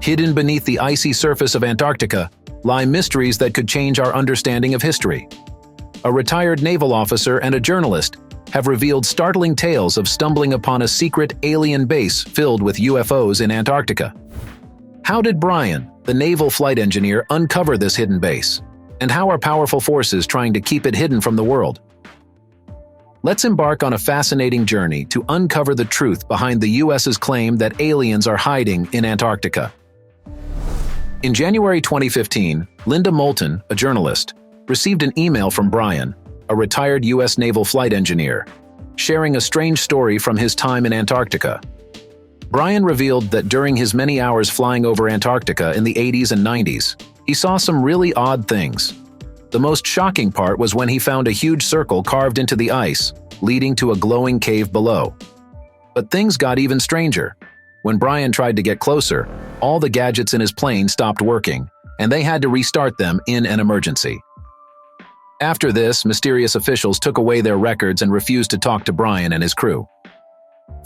Hidden beneath the icy surface of Antarctica lie mysteries that could change our understanding of history. A retired naval officer and a journalist have revealed startling tales of stumbling upon a secret alien base filled with UFOs in Antarctica. How did Brian, the naval flight engineer, uncover this hidden base? And how are powerful forces trying to keep it hidden from the world? Let's embark on a fascinating journey to uncover the truth behind the US's claim that aliens are hiding in Antarctica. In January 2015, Linda Moulton, a journalist, received an email from Brian, a retired US naval flight engineer, sharing a strange story from his time in Antarctica. Brian revealed that during his many hours flying over Antarctica in the 80s and 90s, he saw some really odd things. The most shocking part was when he found a huge circle carved into the ice, leading to a glowing cave below. But things got even stranger. When Brian tried to get closer, all the gadgets in his plane stopped working, and they had to restart them in an emergency. After this, mysterious officials took away their records and refused to talk to Brian and his crew.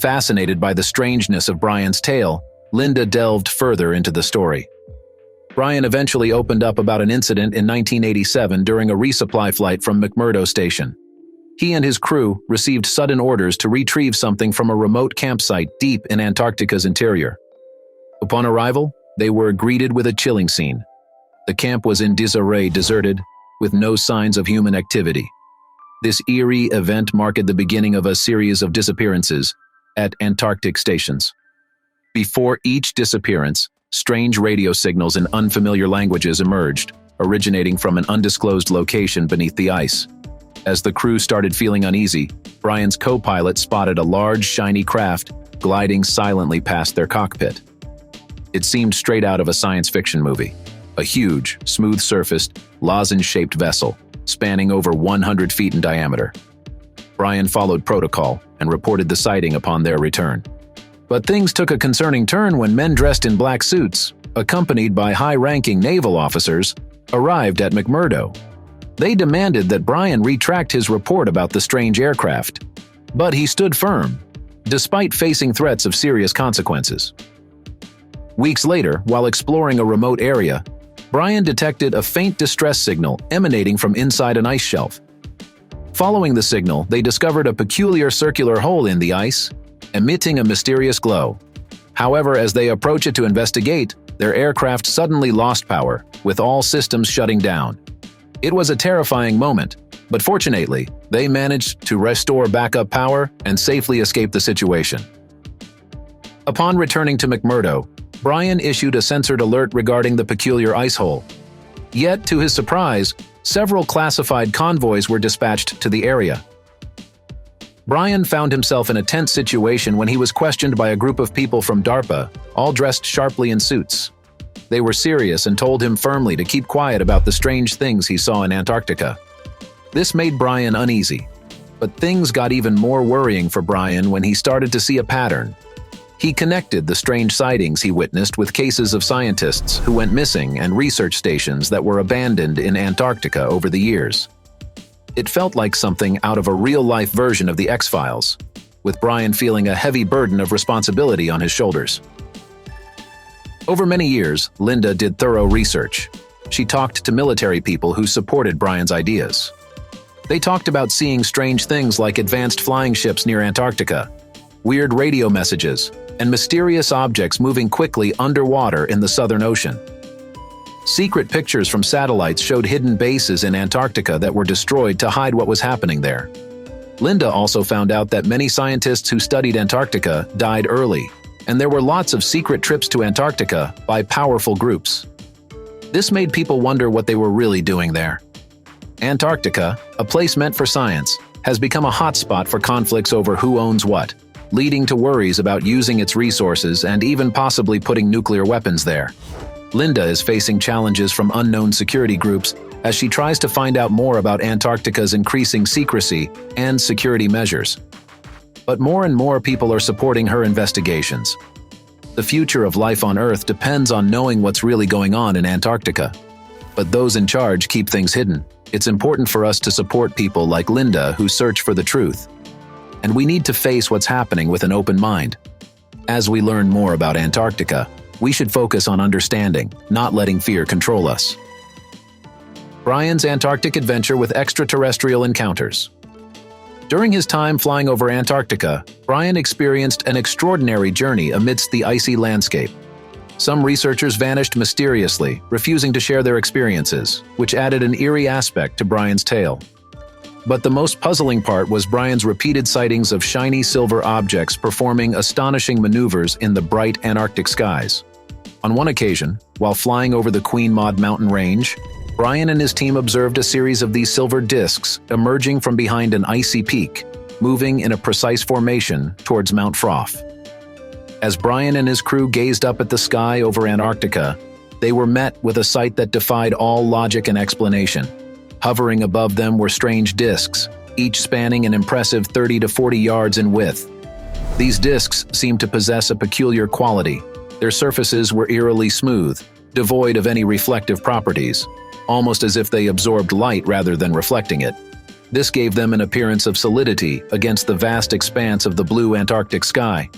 Fascinated by the strangeness of Brian's tale, Linda delved further into the story. Brian eventually opened up about an incident in 1987 during a resupply flight from McMurdo Station. He and his crew received sudden orders to retrieve something from a remote campsite deep in Antarctica's interior. Upon arrival, they were greeted with a chilling scene. The camp was in disarray, deserted, with no signs of human activity. This eerie event marked the beginning of a series of disappearances at Antarctic stations. Before each disappearance, strange radio signals in unfamiliar languages emerged, originating from an undisclosed location beneath the ice. As the crew started feeling uneasy, Brian's co-pilot spotted a large, shiny craft gliding silently past their cockpit. It seemed straight out of a science fiction movie. A huge, smooth-surfaced, lozenge-shaped vessel, spanning over 100 feet in diameter. Brian followed protocol and reported the sighting upon their return. But things took a concerning turn when men dressed in black suits, accompanied by high-ranking naval officers, arrived at McMurdo. They demanded that Brian retract his report about the strange aircraft. But he stood firm, despite facing threats of serious consequences. Weeks later, while exploring a remote area, Brian detected a faint distress signal emanating from inside an ice shelf. Following the signal, they discovered a peculiar circular hole in the ice, emitting a mysterious glow. However, as they approached it to investigate, their aircraft suddenly lost power, with all systems shutting down. It was a terrifying moment, but fortunately, they managed to restore backup power and safely escape the situation. Upon returning to McMurdo, Brian issued a censored alert regarding the peculiar ice hole. Yet, to his surprise, several classified convoys were dispatched to the area. Brian found himself in a tense situation when he was questioned by a group of people from DARPA, all dressed sharply in suits. They were serious and told him firmly to keep quiet about the strange things he saw in Antarctica. This made Brian uneasy, but things got even more worrying for Brian when he started to see a pattern. He connected the strange sightings he witnessed with cases of scientists who went missing and research stations that were abandoned in Antarctica over the years. It felt like something out of a real-life version of the X-Files, with Brian feeling a heavy burden of responsibility on his shoulders. Over many years, Linda did thorough research. She talked to military people who supported Brian's ideas. They talked about seeing strange things like advanced flying ships near Antarctica, weird radio messages, and mysterious objects moving quickly underwater in the Southern Ocean. Secret pictures from satellites showed hidden bases in Antarctica that were destroyed to hide what was happening there. Linda also found out that many scientists who studied Antarctica died early, and there were lots of secret trips to Antarctica by powerful groups. This made people wonder what they were really doing there. Antarctica, a place meant for science, has become a hotspot for conflicts over who owns what, leading to worries about using its resources and even possibly putting nuclear weapons there. Linda is facing challenges from unknown security groups as she tries to find out more about Antarctica's increasing secrecy and security measures. But more and more people are supporting her investigations. The future of life on Earth depends on knowing what's really going on in Antarctica. But those in charge keep things hidden. It's important for us to support people like Linda who search for the truth. And we need to face what's happening with an open mind. As we learn more about Antarctica, We should focus on understanding, not letting fear control us. Brian's Antarctic adventure with extraterrestrial encounters. During his time flying over Antarctica, Brian experienced an extraordinary journey amidst the icy landscape. Some researchers vanished mysteriously, refusing to share their experiences, which added an eerie aspect to Brian's tale. But the most puzzling part was Brian's repeated sightings of shiny silver objects performing astonishing maneuvers in the bright Antarctic skies. On one occasion, while flying over the Queen Maud mountain range, Brian and his team observed a series of these silver discs emerging from behind an icy peak, moving in a precise formation towards Mount Froth. As Brian and his crew gazed up at the sky over Antarctica, they were met with a sight that defied all logic and explanation. Hovering above them were strange discs, each spanning an impressive 30 to 40 yards in width. These discs seemed to possess a peculiar quality. Their surfaces were eerily smooth, devoid of any reflective properties, almost as if they absorbed light rather than reflecting it. This gave them an appearance of solidity against the vast expanse of the blue Antarctic sky.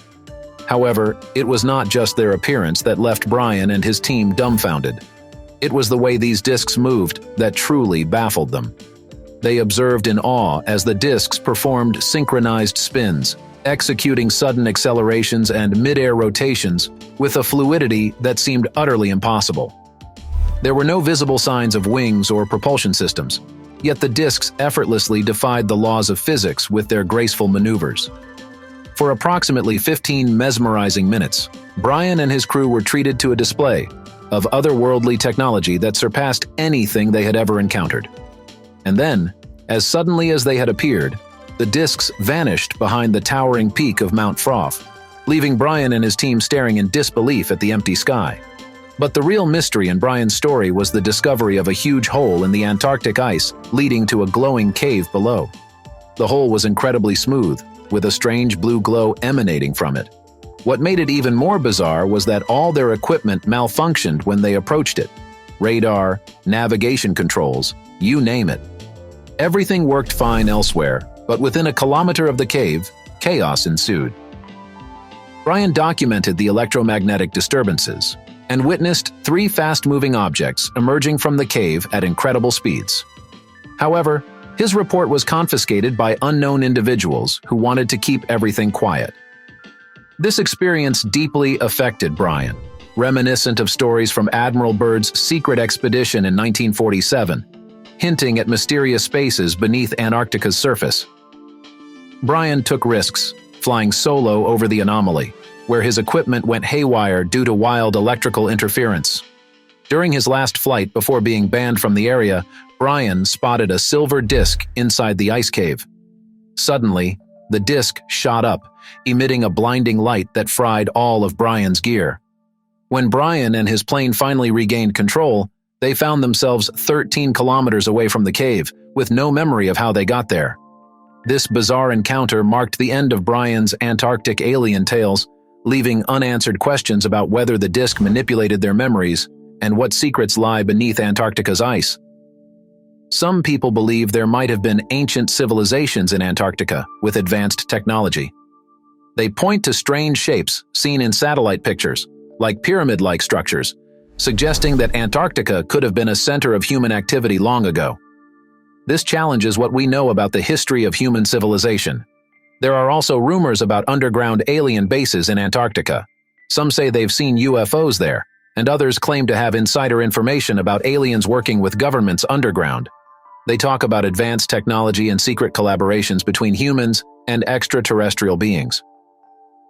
However, it was not just their appearance that left Brian and his team dumbfounded. It was the way these discs moved that truly baffled them. They observed in awe as the discs performed synchronized spins, executing sudden accelerations and mid-air rotations with a fluidity that seemed utterly impossible. There were no visible signs of wings or propulsion systems, yet the discs effortlessly defied the laws of physics with their graceful maneuvers. For approximately 15 mesmerizing minutes, Brian and his crew were treated to a display of otherworldly technology that surpassed anything they had ever encountered. And then, as suddenly as they had appeared, the discs vanished behind the towering peak of Mount Froth, leaving Brian and his team staring in disbelief at the empty sky. But the real mystery in Brian's story was the discovery of a huge hole in the Antarctic ice leading to a glowing cave below. The hole was incredibly smooth, with a strange blue glow emanating from it. What made it even more bizarre was that all their equipment malfunctioned when they approached it. Radar, navigation controls, you name it. Everything worked fine elsewhere, but within a kilometer of the cave, chaos ensued. Brian documented the electromagnetic disturbances and witnessed 3 fast-moving objects emerging from the cave at incredible speeds. However, his report was confiscated by unknown individuals who wanted to keep everything quiet. This experience deeply affected Brian, reminiscent of stories from Admiral Byrd's secret expedition in 1947, hinting at mysterious spaces beneath Antarctica's surface. Brian took risks, flying solo over the anomaly, where his equipment went haywire due to wild electrical interference. During his last flight before being banned from the area, Brian spotted a silver disc inside the ice cave. Suddenly, the disc shot up, emitting a blinding light that fried all of Brian's gear. When Brian and his plane finally regained control, they found themselves 13 kilometers away from the cave, with no memory of how they got there. This bizarre encounter marked the end of Brian's Antarctic alien tales, leaving unanswered questions about whether the disc manipulated their memories and what secrets lie beneath Antarctica's ice. Some people believe there might have been ancient civilizations in Antarctica with advanced technology. They point to strange shapes seen in satellite pictures, like pyramid-like structures, suggesting that Antarctica could have been a center of human activity long ago. This challenges what we know about the history of human civilization. There are also rumors about underground alien bases in Antarctica. Some say they've seen UFOs there, and others claim to have insider information about aliens working with governments underground. They talk about advanced technology and secret collaborations between humans and extraterrestrial beings.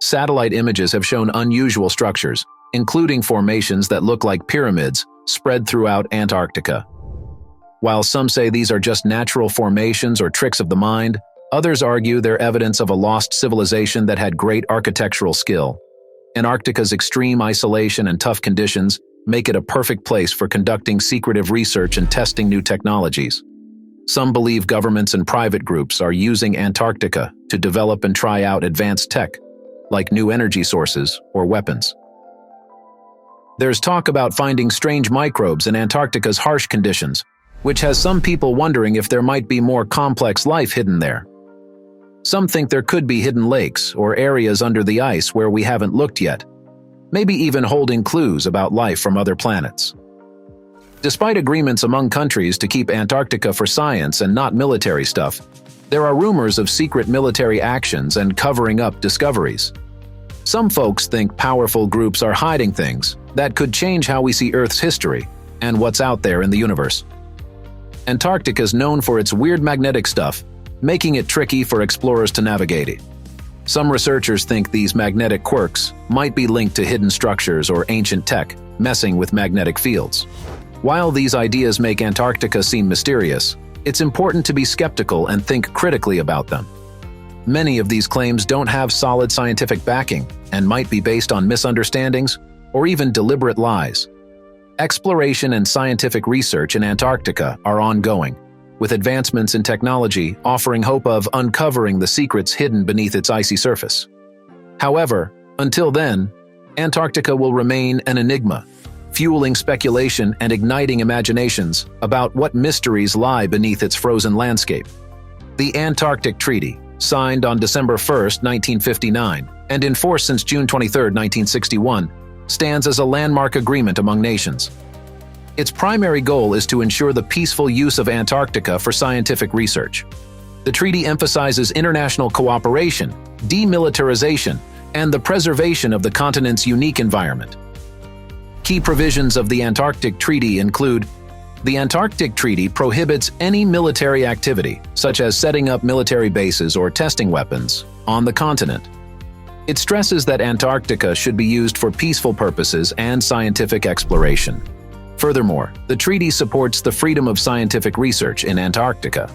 Satellite images have shown unusual structures, including formations that look like pyramids spread throughout Antarctica. While some say these are just natural formations or tricks of the mind, others argue they're evidence of a lost civilization that had great architectural skill. Antarctica's extreme isolation and tough conditions make it a perfect place for conducting secretive research and testing new technologies. Some believe governments and private groups are using Antarctica to develop and try out advanced tech, like new energy sources or weapons. There's talk about finding strange microbes in Antarctica's harsh conditions, which has some people wondering if there might be more complex life hidden there. Some think there could be hidden lakes or areas under the ice where we haven't looked yet. maybe even holding clues about life from other planets. Despite agreements among countries to keep Antarctica for science and not military stuff, there are rumors of secret military actions and covering up discoveries. Some folks think powerful groups are hiding things that could change how we see Earth's history and what's out there in the universe. Antarctica is known for its weird magnetic stuff, making it tricky for explorers to navigate. Some researchers think these magnetic quirks might be linked to hidden structures or ancient tech messing with magnetic fields. While these ideas make Antarctica seem mysterious, it's important to be skeptical and think critically about them. Many of these claims don't have solid scientific backing and might be based on misunderstandings or even deliberate lies. Exploration and scientific research in Antarctica are ongoing, with advancements in technology offering hope of uncovering the secrets hidden beneath its icy surface. However, until then, Antarctica will remain an enigma, fueling speculation and igniting imaginations about what mysteries lie beneath its frozen landscape. The Antarctic Treaty, signed on December 1, 1959, and in force since June 23, 1961, stands as a landmark agreement among nations. Its primary goal is to ensure the peaceful use of Antarctica for scientific research. The treaty emphasizes international cooperation, demilitarization, and the preservation of the continent's unique environment. Key provisions of the Antarctic Treaty include: the Antarctic Treaty prohibits any military activity, such as setting up military bases or testing weapons, on the continent. It stresses that Antarctica should be used for peaceful purposes and scientific exploration. Furthermore, the treaty supports the freedom of scientific research in Antarctica.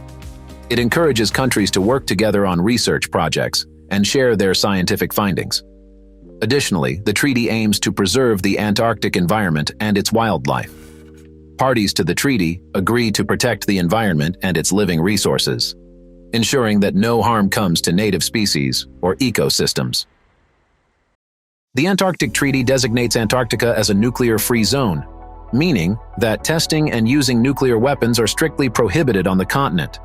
It encourages countries to work together on research projects and share their scientific findings. Additionally, the treaty aims to preserve the Antarctic environment and its wildlife. Parties to the treaty agree to protect the environment and its living resources, ensuring that no harm comes to native species or ecosystems. The Antarctic Treaty designates Antarctica as a nuclear-free zone, meaning that testing and using nuclear weapons are strictly prohibited on the continent.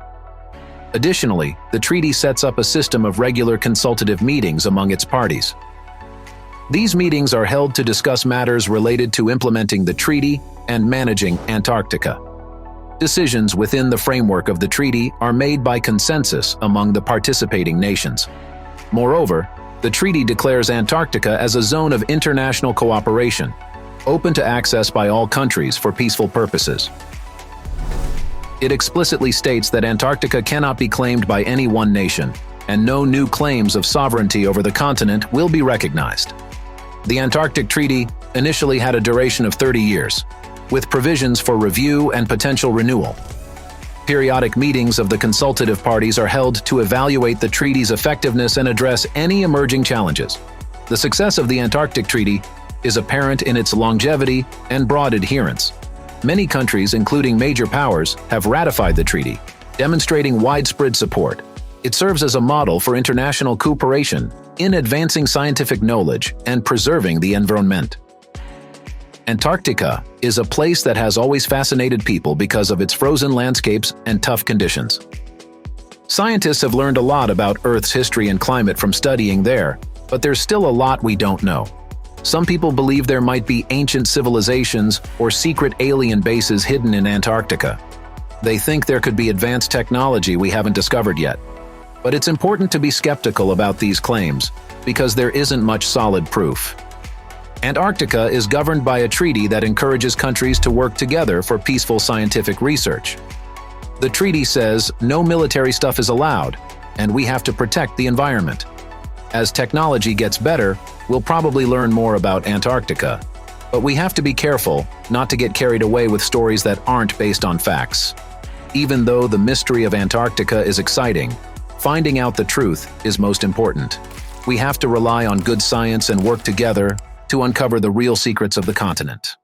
Additionally, the treaty sets up a system of regular consultative meetings among its parties. These meetings are held to discuss matters related to implementing the treaty and managing Antarctica. Decisions within the framework of the treaty are made by consensus among the participating nations. Moreover, the treaty declares Antarctica as a zone of international cooperation, open to access by all countries for peaceful purposes. It explicitly states that Antarctica cannot be claimed by any one nation, and no new claims of sovereignty over the continent will be recognized. The Antarctic Treaty initially had a duration of 30 years, with provisions for review and potential renewal. Periodic meetings of the consultative parties are held to evaluate the treaty's effectiveness and address any emerging challenges. The success of the Antarctic Treaty is apparent in its longevity and broad adherence. Many countries, including major powers, have ratified the treaty, demonstrating widespread support. It serves as a model for international cooperation in advancing scientific knowledge and preserving the environment. Antarctica is a place that has always fascinated people because of its frozen landscapes and tough conditions. Scientists have learned a lot about Earth's history and climate from studying there, but there's still a lot we don't know. Some people believe there might be ancient civilizations or secret alien bases hidden in Antarctica. They think there could be advanced technology we haven't discovered yet. But it's important to be skeptical about these claims because there isn't much solid proof. Antarctica is governed by a treaty that encourages countries to work together for peaceful scientific research. The treaty says no military stuff is allowed, and we have to protect the environment. As technology gets better, we'll probably learn more about Antarctica, but we have to be careful not to get carried away with stories that aren't based on facts. Even though the mystery of Antarctica is exciting, finding out the truth is most important. We have to rely on good science and work together to uncover the real secrets of the continent.